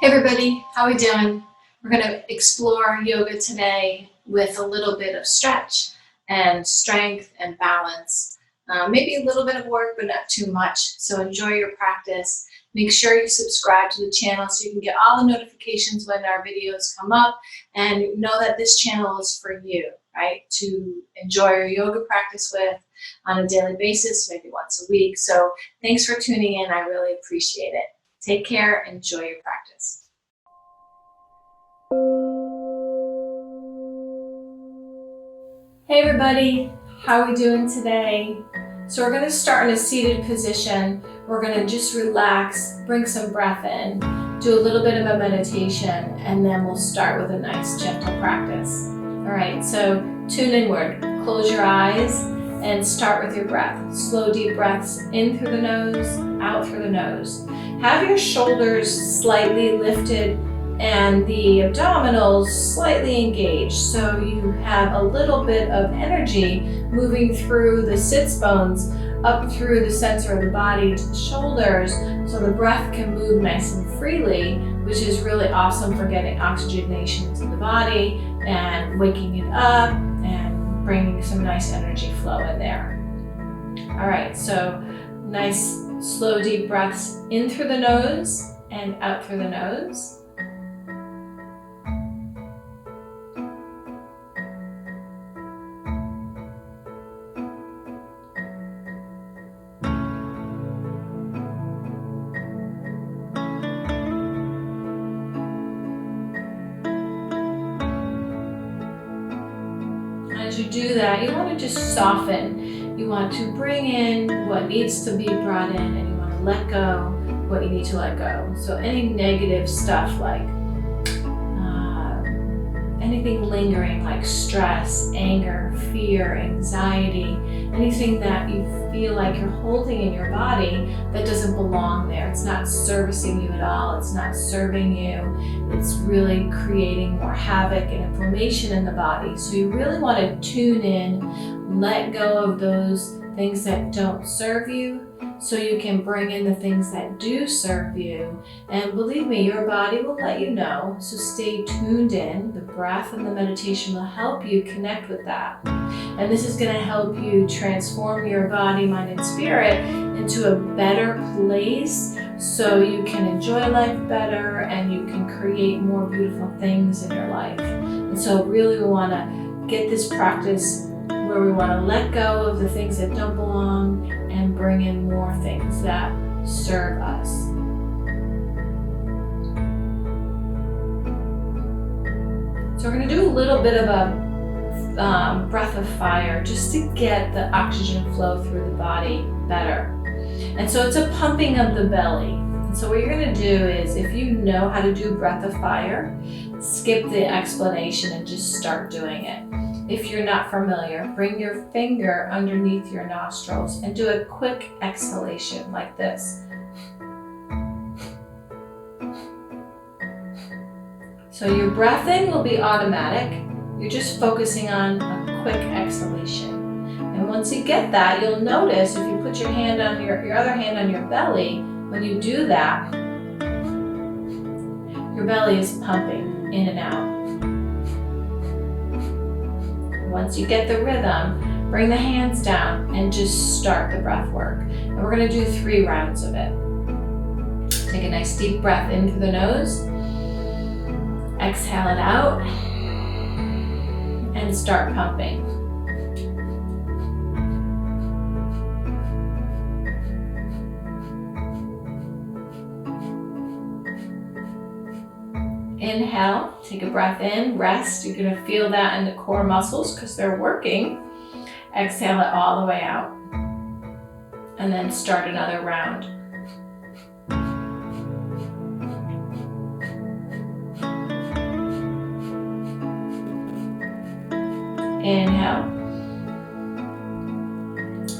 Hey everybody, how we doing? We're going to explore yoga today with a little bit of stretch and strength and balance. Maybe a little bit of work, but not too much. So enjoy your practice. Make sure you subscribe to the channel so you can get all the notifications when our videos come up, and know that this channel is for you, right? To enjoy your yoga practice with on a daily basis, maybe once a week. So thanks for tuning in. I really appreciate it. Take care, enjoy your practice. Hey everybody, how are we doing today? So we're going to start in a seated position. We're going to just relax, bring some breath in, do a little bit of a meditation, and then we'll start with a nice gentle practice. All right, so tune inward, close your eyes, and start with your breath. Slow, deep breaths in through the nose, out through the nose. Have your shoulders slightly lifted and the abdominals slightly engaged, so you have a little bit of energy moving through the sits bones up through the center of the body to the shoulders, so the breath can move nice and freely, which is really awesome for getting oxygenation to the body and waking it up and bringing some nice energy flow in there. All right, so nice slow deep breaths in through the nose and out through the nose. As you do that, you want to just soften. You want to bring in what needs to be brought in, and you want to let go what you need to let go. So any negative stuff like anything lingering like stress, anger, fear, anxiety, anything that you feel like you're holding in your body that doesn't belong there. It's not servicing you at all. It's not serving you. It's really creating more havoc and inflammation in the body. So you really want to tune in, let go of those things that don't serve you, so you can bring in the things that do serve you. And believe me, your body will let you know. So stay tuned in. The breath and the meditation will help you connect with that. And this is going to help you transform your body, mind, and spirit into a better place, so you can enjoy life better and you can create more beautiful things in your life. And so really we want to get this practice where we want to let go of the things that don't belong and bring in more things that serve us. So we're going to do a little bit of a breath of fire just to get the oxygen flow through the body better. And so it's a pumping of the belly. And so what you're going to do is, if you know how to do breath of fire, skip the explanation and just start doing it. If you're not familiar, bring your finger underneath your nostrils and do a quick exhalation like this. So your breath in will be automatic. You're just focusing on a quick exhalation. And once you get that, you'll notice if you put your hand on your other hand on your belly, when you do that, your belly is pumping in and out. Once you get the rhythm, bring the hands down and just start the breath work. And we're going to do 3 rounds of it. Take a nice deep breath in through the nose. Exhale it out. And start pumping. Inhale, take a breath in, rest. You're going to feel that in the core muscles because they're working. Exhale it all the way out. And then start another round. Inhale.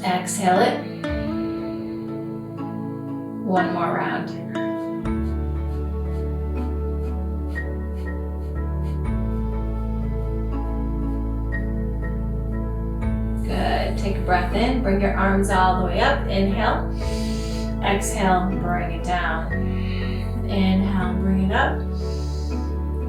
Exhale it. One more round. Good. Take a breath in, bring your arms all the way up. Inhale. Exhale, bring it down. Inhale, bring it up.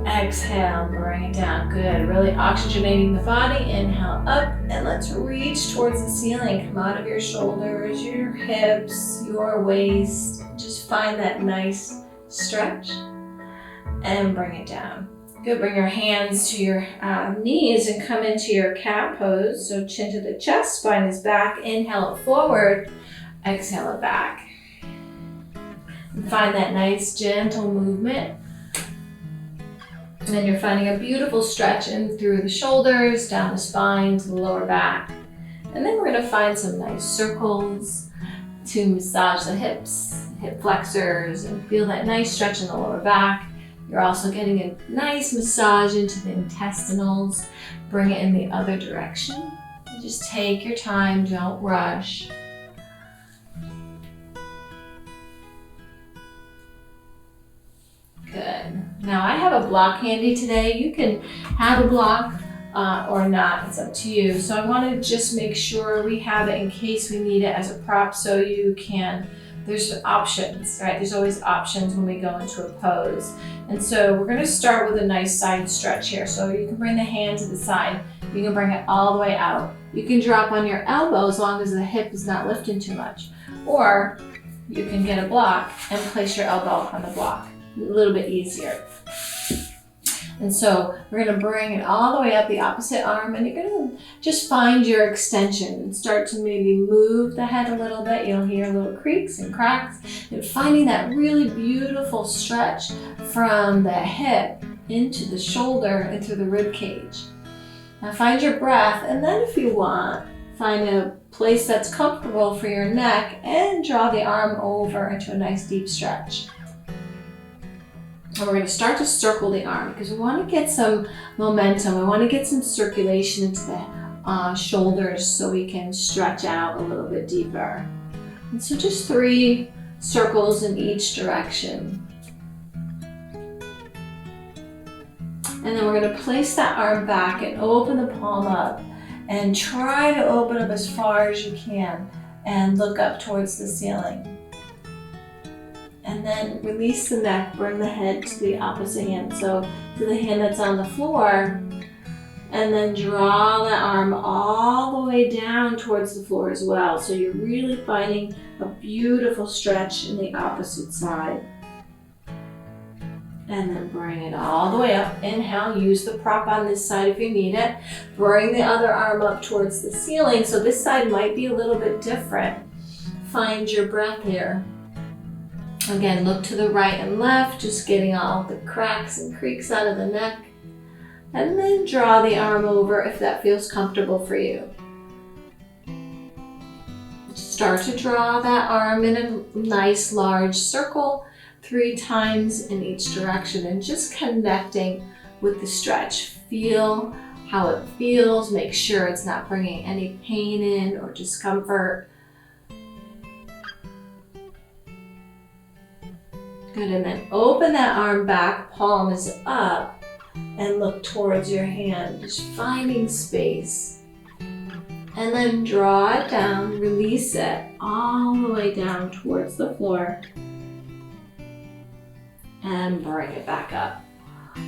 Exhale, bring it down. Good. Really oxygenating the body. Inhale up, and let's reach towards the ceiling. Come out of your shoulders, your hips, your waist. Just find that nice stretch and bring it down. Good. Bring your hands to your knees and come into your cat pose. So chin to the chest, spine is back. Inhale it forward, exhale it back. And find that nice gentle movement. And then you're finding a beautiful stretch in through the shoulders, down the spine, to the lower back. And then we're gonna find some nice circles to massage the hips, hip flexors, and feel that nice stretch in the lower back. You're also getting a nice massage into the intestinals. Bring it in the other direction. Just take your time, don't rush. Good. Now I have a block handy today. You can have a block or not, it's up to you. So I want to just make sure we have it in case we need it as a prop, so you can, there's options, right? There's always options when we go into a pose. And so we're going to start with a nice side stretch here. So you can bring the hand to the side. You can bring it all the way out. You can drop on your elbow as long as the hip is not lifting too much. Or you can get a block and place your elbow on the block. A little bit easier. And so we're going to bring it all the way up the opposite arm, and you're going to just find your extension and start to maybe move the head a little bit. You'll hear little creaks and cracks, and finding that really beautiful stretch from the hip into the shoulder and through the rib cage. Now find your breath, and then if you want, find a place that's comfortable for your neck and draw the arm over into a nice deep stretch. And we're going to start to circle the arm because we want to get some momentum. We want to get some circulation into the shoulders so we can stretch out a little bit deeper. And so just 3 circles in each direction. And then we're going to place that arm back and open the palm up and try to open up as far as you can and look up towards the ceiling. And then release the neck, bring the head to the opposite hand. So to the hand that's on the floor, and then draw the arm all the way down towards the floor as well. So you're really finding a beautiful stretch in the opposite side. And then bring it all the way up. Inhale, use the prop on this side if you need it. Bring the other arm up towards the ceiling. So this side might be a little bit different. Find your breath here. Again, look to the right and left, just getting all the cracks and creaks out of the neck. And then draw the arm over if that feels comfortable for you. Start to draw that arm in a nice large circle 3 times in each direction and just connecting with the stretch. Feel how it feels. Make sure it's not bringing any pain in or discomfort. Good, and then open that arm back, palm is up, and look towards your hand, just finding space. And then draw it down, release it all the way down towards the floor. And bring it back up.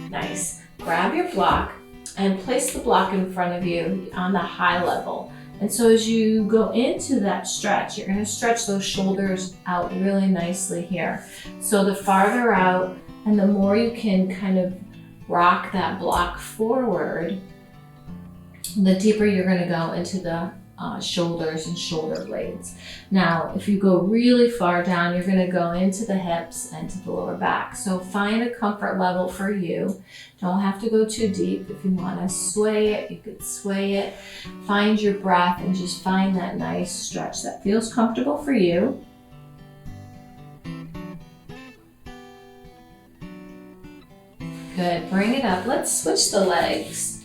Nice. Grab your block and place the block in front of you on the high level. And so as you go into that stretch, you're going to stretch those shoulders out really nicely here. So the farther out and the more you can kind of rock that block forward, the deeper you're going to go into the shoulders and shoulder blades. Now, if you go really far down, you're going to go into the hips and to the lower back. So find a comfort level for you. Don't have to go too deep. If you want to sway it, you could sway it. Find your breath and just find that nice stretch that feels comfortable for you. Good. Bring it up. Let's switch the legs.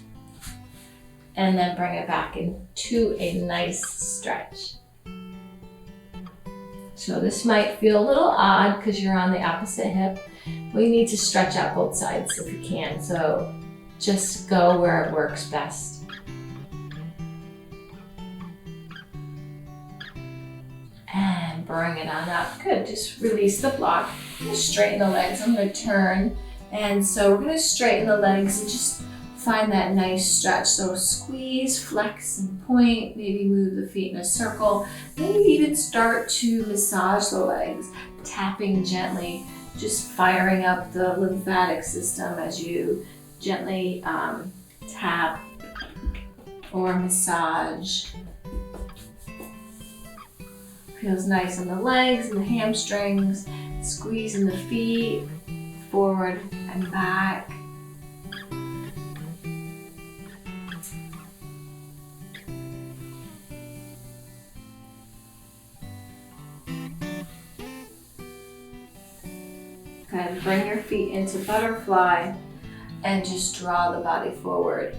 And then bring it back into a nice stretch. So this might feel a little odd because you're on the opposite hip. We need to stretch out both sides if you can. So just go where it works best. And and bring it on up. Good, just release the block. Just straighten the legs. I'm gonna turn. And so we're gonna straighten the legs and just find that nice stretch. So squeeze, flex, and point. Maybe move the feet in a circle. Maybe even start to massage the legs, tapping gently, just firing up the lymphatic system as you gently tap or massage. Feels nice on the legs and the hamstrings, squeezing the feet forward and back. Good, bring your feet into butterfly and just draw the body forward.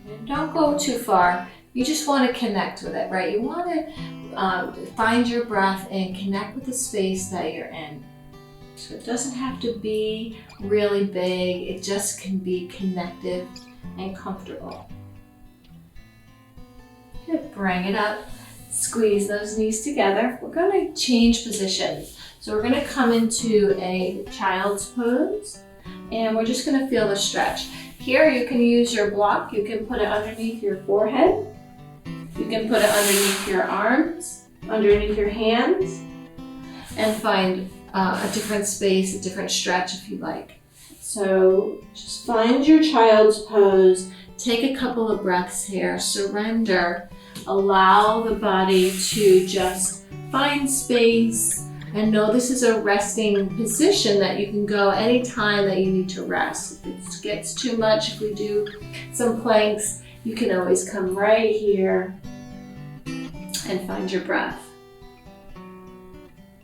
And don't go too far. You just want to connect with it, right? You want to find your breath and connect with the space that you're in. So it doesn't have to be really big. It just can be connected and comfortable. Good, bring it up. Squeeze those knees together. We're going to change positions. So we're going to come into a child's pose and we're just going to feel the stretch. Here you can use your block. You can put it underneath your forehead. You can put it underneath your arms, underneath your hands, and find a different space, a different stretch if you like. So just find your child's pose. Take a couple of breaths here. Surrender. Allow the body to just find space and know this is a resting position that you can go anytime that you need to rest. If it gets too much, if we do some planks, you can always come right here and find your breath.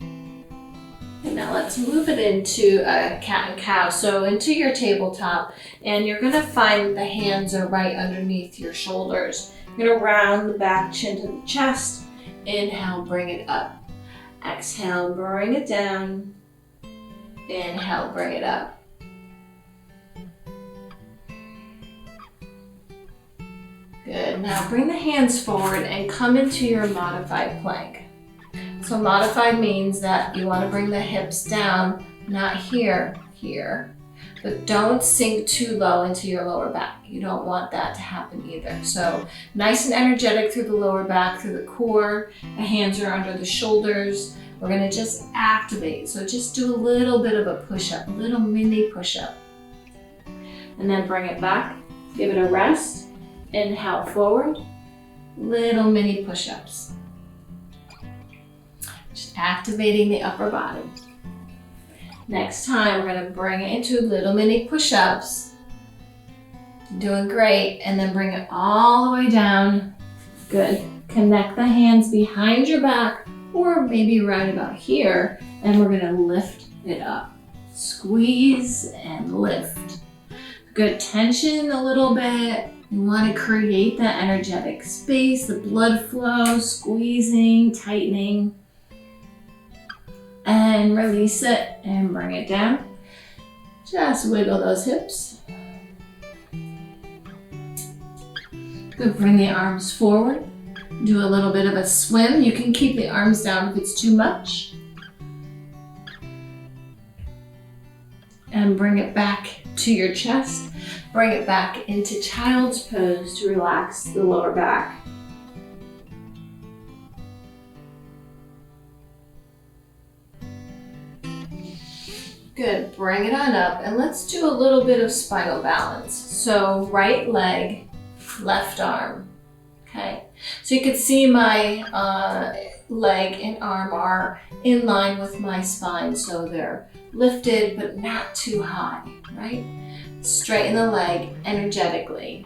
And now let's move it into a cat and cow. So into your tabletop, and you're gonna find the hands are right underneath your shoulders. You're gonna round the back, chin to the chest. Inhale, bring it up. Exhale, bring it down. Inhale, bring it up. Good, now bring the hands forward and come into your modified plank. So modified means that you want to bring the hips down, not here, but don't sink too low into your lower back. You don't want that to happen either. So nice and energetic through the lower back, through the core. The hands are under the shoulders. We're going to just activate. So just do a little bit of a push-up, a little mini push-up. And then bring it back. Give it a rest. Inhale forward. Little mini push-ups. Just activating the upper body. Next time, we're going to bring it into little mini push-ups. Doing great. And then bring it all the way down. Good. Connect the hands behind your back or maybe right about here. And we're going to lift it up. Squeeze and lift. Good. Tension a little bit. You want to create that energetic space, the blood flow, squeezing, tightening. And release it and bring it down. Just wiggle those hips. Good, bring the arms forward. Do a little bit of a swim. You can keep the arms down if it's too much. And bring it back to your chest. Bring it back into child's pose to relax the lower back. Good, bring it on up and let's do a little bit of spinal balance. So right leg, left arm, okay? So you can see my leg and arm are in line with my spine, so they're lifted but not too high, right? Straighten the leg energetically.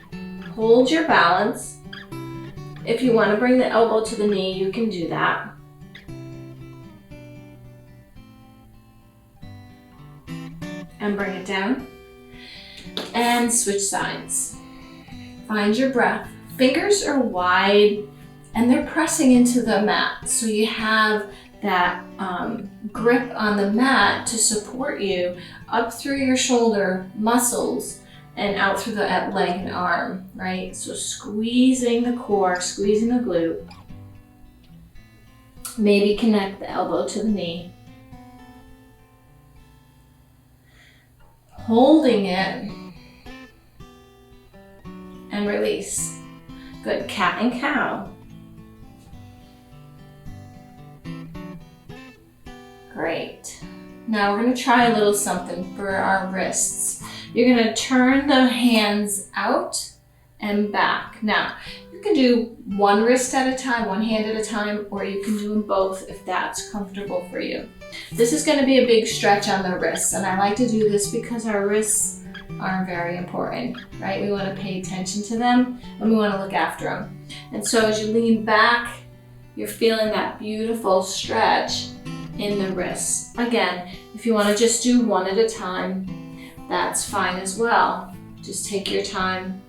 Hold your balance. If you want to bring the elbow to the knee, you can do that. And bring it down. And switch sides. Find your breath. Fingers are wide and they're pressing into the mat. So you have that grip on the mat to support you up through your shoulder muscles and out through the leg and arm, right? So squeezing the core, squeezing the glute. Maybe connect the elbow to the knee. Holding it and release. Good, cat and cow. Great. Now we're going to try a little something for our wrists. You're going to turn the hands out and back. Now, you can do one wrist at a time, one hand at a time, or you can do them both if that's comfortable for you. This is going to be a big stretch on the wrists, and I like to do this because our wrists are very important, right? We want to pay attention to them and we want to look after them. And so as you lean back, you're feeling that beautiful stretch in the wrists. Again, if you want to just do one at a time, that's fine as well. Just take your time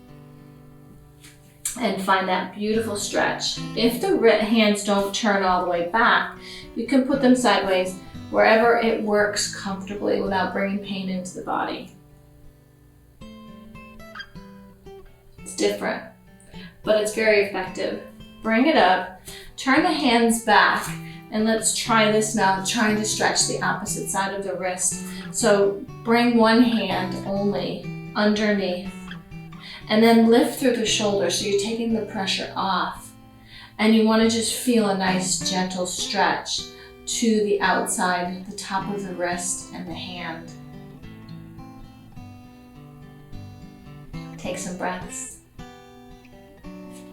and find that beautiful stretch. If the hands don't turn all the way back, you can put them sideways wherever it works comfortably without bringing pain into the body. It's different, but it's very effective. Bring it up, turn the hands back, and let's try this now, trying to stretch the opposite side of the wrist. So bring one hand only underneath, and then lift through the shoulder so you're taking the pressure off. And you want to just feel a nice gentle stretch to the outside, the top of the wrist and the hand. Take some breaths.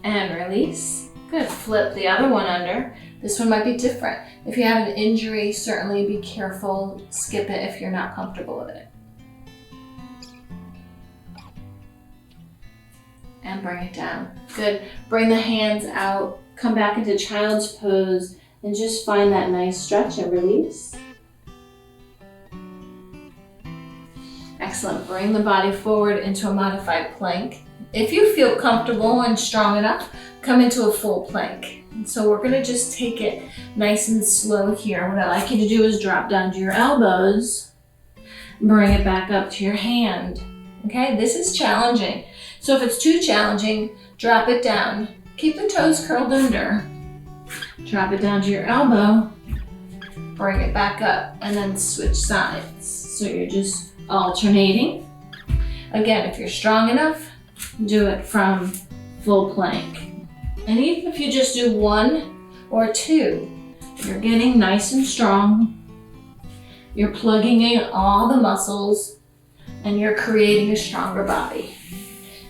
And release. Good, flip the other one under. This one might be different. If you have an injury, certainly be careful. Skip it if you're not comfortable with it. And bring it down. Good. Bring the hands out. Come back into child's pose and just find that nice stretch and release. Excellent. Bring the body forward into a modified plank. If you feel comfortable and strong enough, come into a full plank. And so we're going to just take it nice and slow here. What I like you to do is drop down to your elbows, bring it back up to your hand. Okay, this is challenging. So if it's too challenging, drop it down. Keep the toes curled under. Drop it down to your elbow, bring it back up, and then switch sides. So you're just alternating. Again, if you're strong enough, do it from full plank. And even if you just do one or two, you're getting nice and strong. You're plugging in all the muscles and you're creating a stronger body.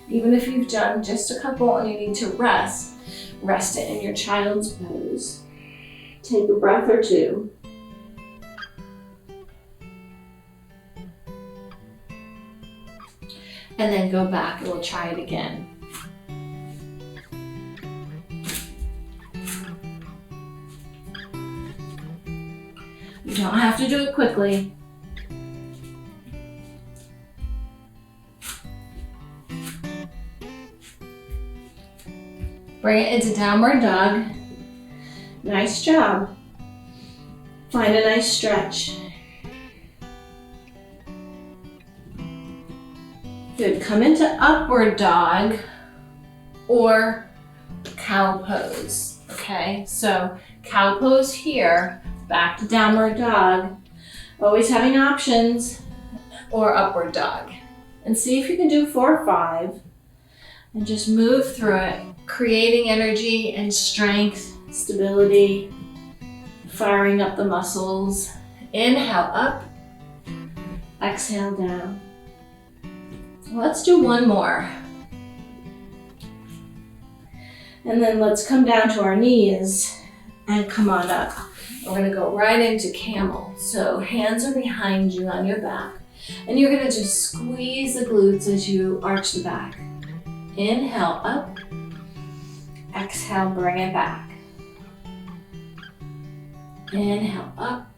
Even if you've done just a couple and you need to rest, rest it in your child's pose. Take a breath or two. And then go back and we'll try it again. You don't have to do it quickly. Bring it into downward dog. Nice job. Find a nice stretch. Good, come into upward dog or cow pose, okay? So cow pose here, back to downward dog, always having options, or upward dog. And see if you can do 4 or 5 and just move through it, creating energy and strength, stability, firing up the muscles. Inhale up, exhale down. Let's do one more. And then let's come down to our knees and come on up. We're gonna go right into camel. So hands are behind you on your back. And you're gonna just squeeze the glutes as you arch the back. Inhale up, exhale, bring it back. Inhale up,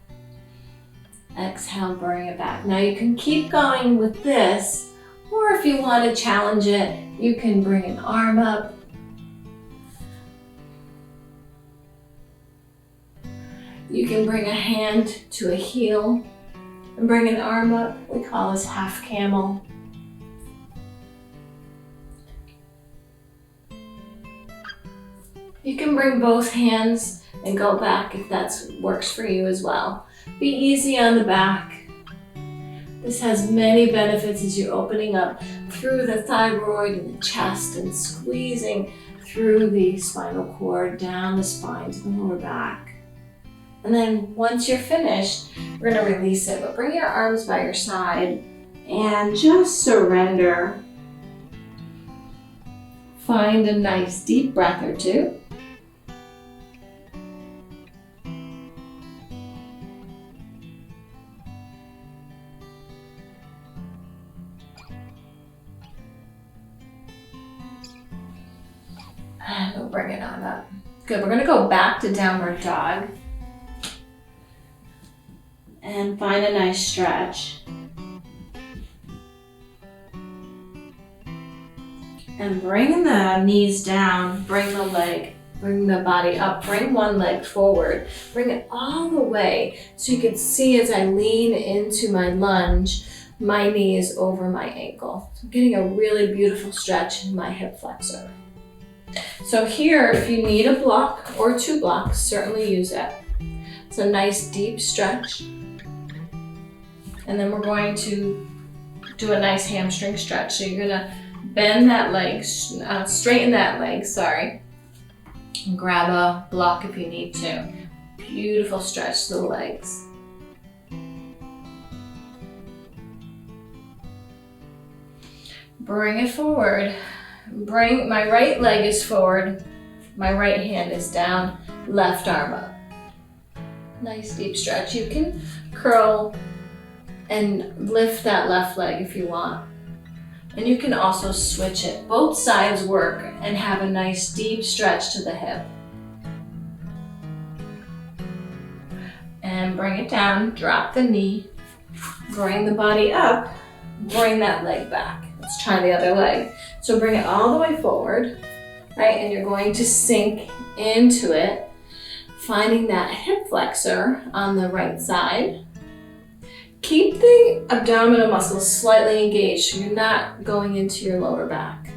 exhale, bring it back. Now you can keep going with this, or if you want to challenge it, you can bring an arm up. You can bring a hand to a heel and bring an arm up. We call this half camel. You can bring both hands and go back if that works for you as well. Be easy on the back. This has many benefits as you're opening up through the thyroid and the chest and squeezing through the spinal cord, down the spine to the lower back. And then once you're finished, we're going to release it, but bring your arms by your side and just surrender. Find a nice deep breath or two. And we'll bring it on up. Good, we're gonna go back to downward dog. And find a nice stretch. And bring the knees down, bring the body up, bring one leg forward, bring it all the way so you can see as I lean into my lunge, my knee is over my ankle. So I'm getting a really beautiful stretch in my hip flexor. So here, if you need a block or 2 blocks, certainly use it. It's a nice deep stretch. And then we're going to do a nice hamstring stretch. So you're gonna bend that leg, straighten that leg, and grab a block if you need to. Beautiful stretch to the legs. Bring it forward. My right leg is forward, my right hand is down, left arm up. Nice deep stretch. You can curl and lift that left leg if you want. And you can also switch it. Both sides work and have a nice deep stretch to the hip. And bring it down, drop the knee, bring the body up, bring that leg back. Let's try the other leg. So bring it all the way forward, right? And you're going to sink into it, finding that hip flexor on the right side. Keep the abdominal muscles slightly engaged so you're not going into your lower back.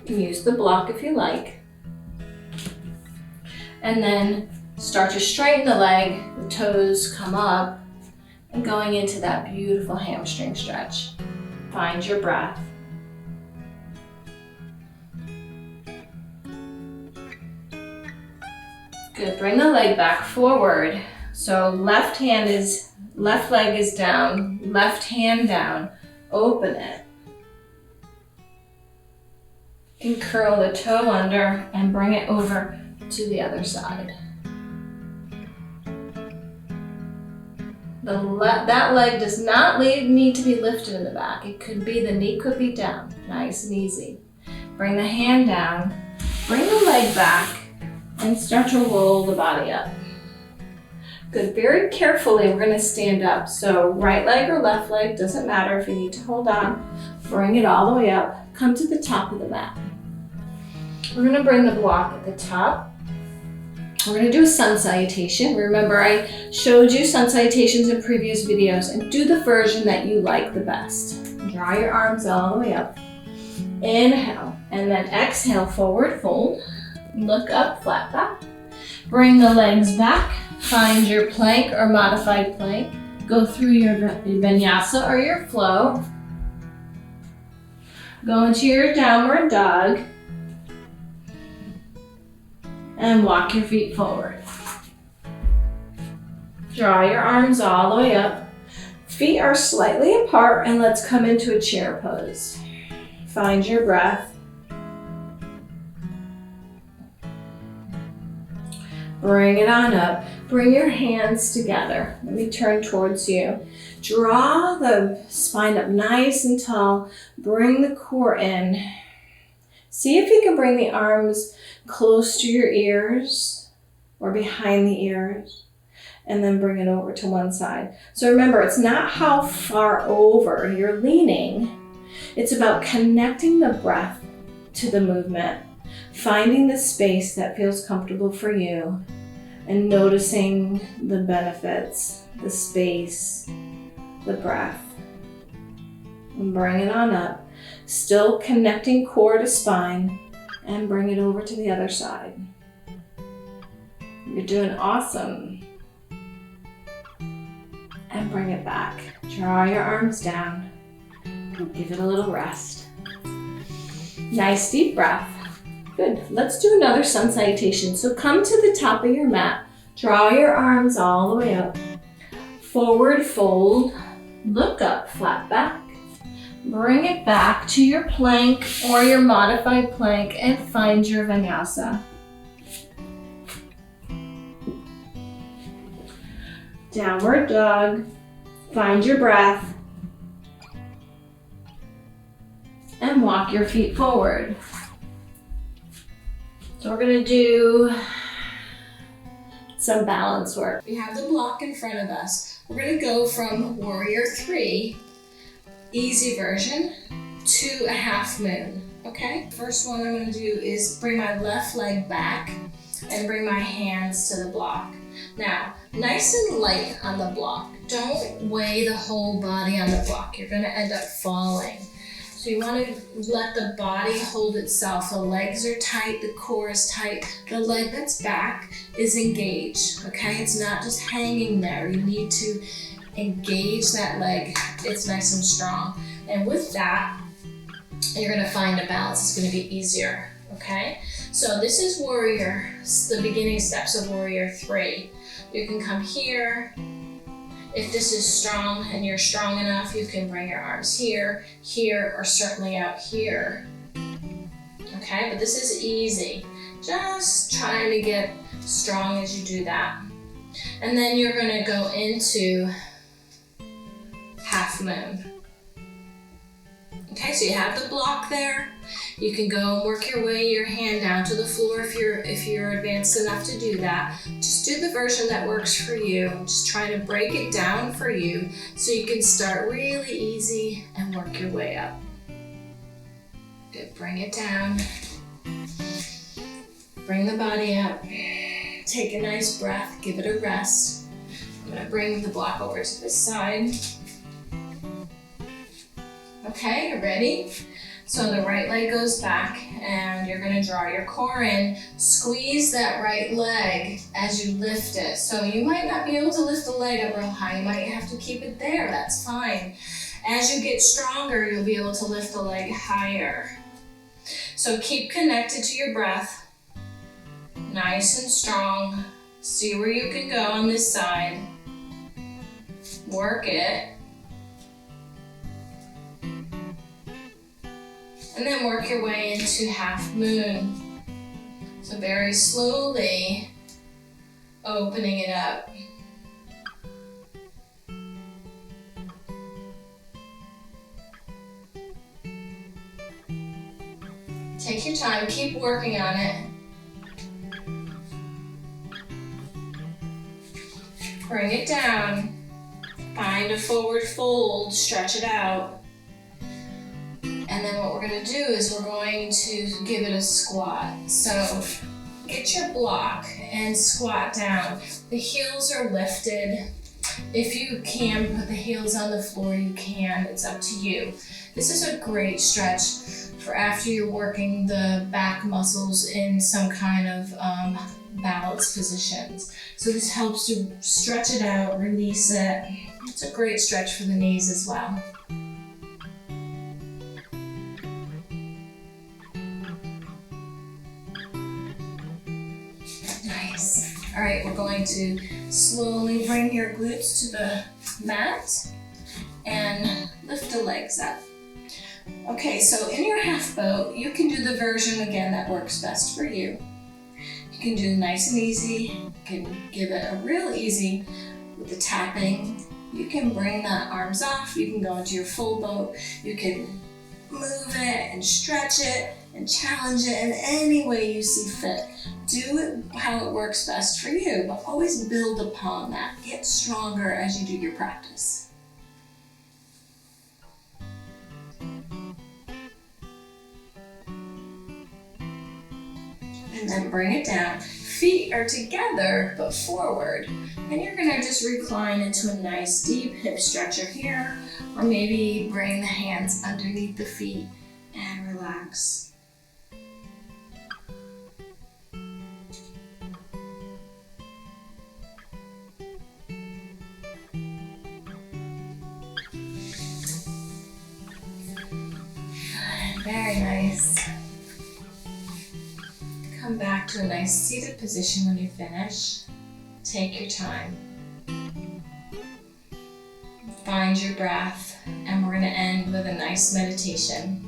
You can use the block if you like. And then start to straighten the leg, the toes come up, and going into that beautiful hamstring stretch. Find your breath. Good, bring the leg back forward. So left leg is down, left hand down, open it. You can curl the toe under and bring it over to the other side. That leg does not need to be lifted in the back. The knee could be down, nice and easy. Bring the hand down, bring the leg back, and start to roll the body up. Good, very carefully we're gonna stand up. So right leg or left leg, doesn't matter if you need to hold on. Bring it all the way up, come to the top of the mat. We're gonna bring the block at the top. We're gonna do a sun salutation. Remember, I showed you sun salutations in previous videos, and do the version that you like the best. Draw your arms all the way up. Inhale, and then exhale, forward fold. Look up, flat back. Bring the legs back. Find your plank or modified plank. Go through your vinyasa or your flow. Go into your downward dog. And walk your feet forward. Draw your arms all the way up. Feet are slightly apart, and let's come into a chair pose. Find your breath. Bring it on up. Bring your hands together. Let me turn towards you. Draw the spine up nice and tall. Bring the core in. See if you can bring the arms close to your ears or behind the ears, and then bring it over to one side. So remember, it's not how far over you're leaning. It's about connecting the breath to the movement, finding the space that feels comfortable for you, and noticing the benefits, the space, the breath. And bring it on up. Still connecting core to spine, and bring it over to the other side. You're doing awesome. And bring it back. Draw your arms down. Give it a little rest. Nice deep breath. Good. Let's do another sun salutation. So come to the top of your mat. Draw your arms all the way up. Forward fold. Look up, flat back. Bring it back to your plank or your modified plank and find your vinyasa. Downward dog. Find your breath. And walk your feet forward. So we're gonna do some balance work. We have the block in front of us. We're gonna go from warrior 3, easy version, to a half moon, okay? First one I'm gonna do is bring my left leg back and bring my hands to the block. Now, nice and light on the block. Don't weigh the whole body on the block. You're gonna end up falling. So you want to let the body hold itself. The legs are tight, the core is tight. The leg that's back is engaged, okay? It's not just hanging there. You need to engage that leg. It's nice and strong. And with that, you're gonna find a balance. It's gonna be easier, okay? So this is warrior, the beginning steps of warrior 3. You can come here. If this is strong and you're strong enough, you can bring your arms here, here, or certainly out here. Okay, but this is easy. Just trying to get strong as you do that. And then you're gonna go into half moon. Okay, so you have the block there. You can go and work your way, your hand down to the floor if you're advanced enough to do that. Just do the version that works for you. Just trying to break it down for you so you can start really easy and work your way up. Good, bring it down. Bring the body up. Take a nice breath, give it a rest. I'm gonna bring the block over to this side. Okay, you ready? So the right leg goes back and you're gonna draw your core in, squeeze that right leg as you lift it. So you might not be able to lift the leg up real high, you might have to keep it there, that's fine. As you get stronger, you'll be able to lift the leg higher. So keep connected to your breath, nice and strong. See where you can go on this side. Work it. And then work your way into half moon. So very slowly opening it up. Take your time, keep working on it. Bring it down. Find a forward fold, stretch it out. And then what we're gonna do is we're going to give it a squat. So get your block and squat down. The heels are lifted. If you can put the heels on the floor, you can, it's up to you. This is a great stretch for after you're working the back muscles in some kind of balance positions. So this helps to stretch it out, release it. It's a great stretch for the knees as well. Nice. All right, we're going to slowly bring your glutes to the mat and lift the legs up. Okay, so in your half boat, you can do the version again that works best for you. You can do nice and easy. You can give it a real easy with the tapping. You can bring the arms off. You can go into your full boat. You can move it and stretch it and challenge it in any way you see fit. Do it how it works best for you, but always build upon that. Get stronger as you do your practice. And then bring it down. Feet are together, but forward. And you're gonna just recline into a nice deep hip stretcher here, or maybe bring the hands underneath the feet and relax. to a nice seated position when you finish. Take your time. Find your breath, and we're going to end with a nice meditation.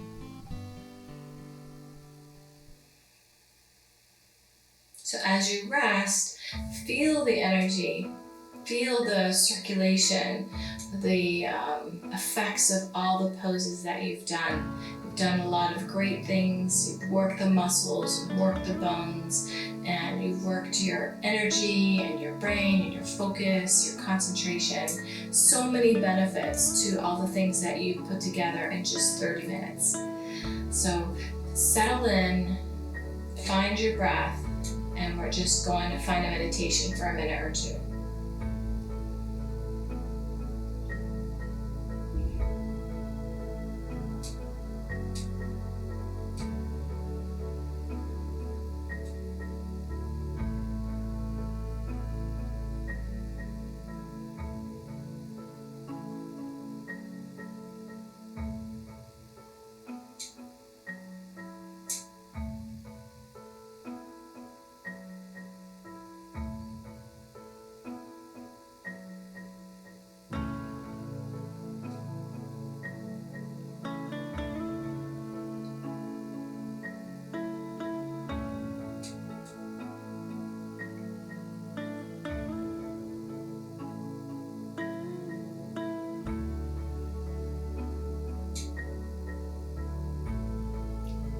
So as you rest, feel the energy, feel the circulation, the effects of all the poses that you've done. You've done a lot of great things. You've worked the muscles, you've worked the bones, and you've worked your energy and your brain and your focus, your concentration. So many benefits to all the things that you put together in just 30 minutes. So settle in, find your breath, and we're just going to find a meditation for a minute or two.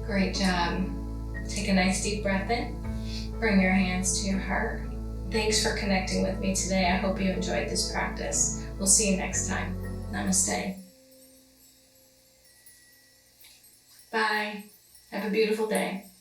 Great job. Take a nice deep breath in. Bring your hands to your heart. Thanks for connecting with me today. I hope you enjoyed this practice. We'll see you next time. Namaste. Bye. Have a beautiful day.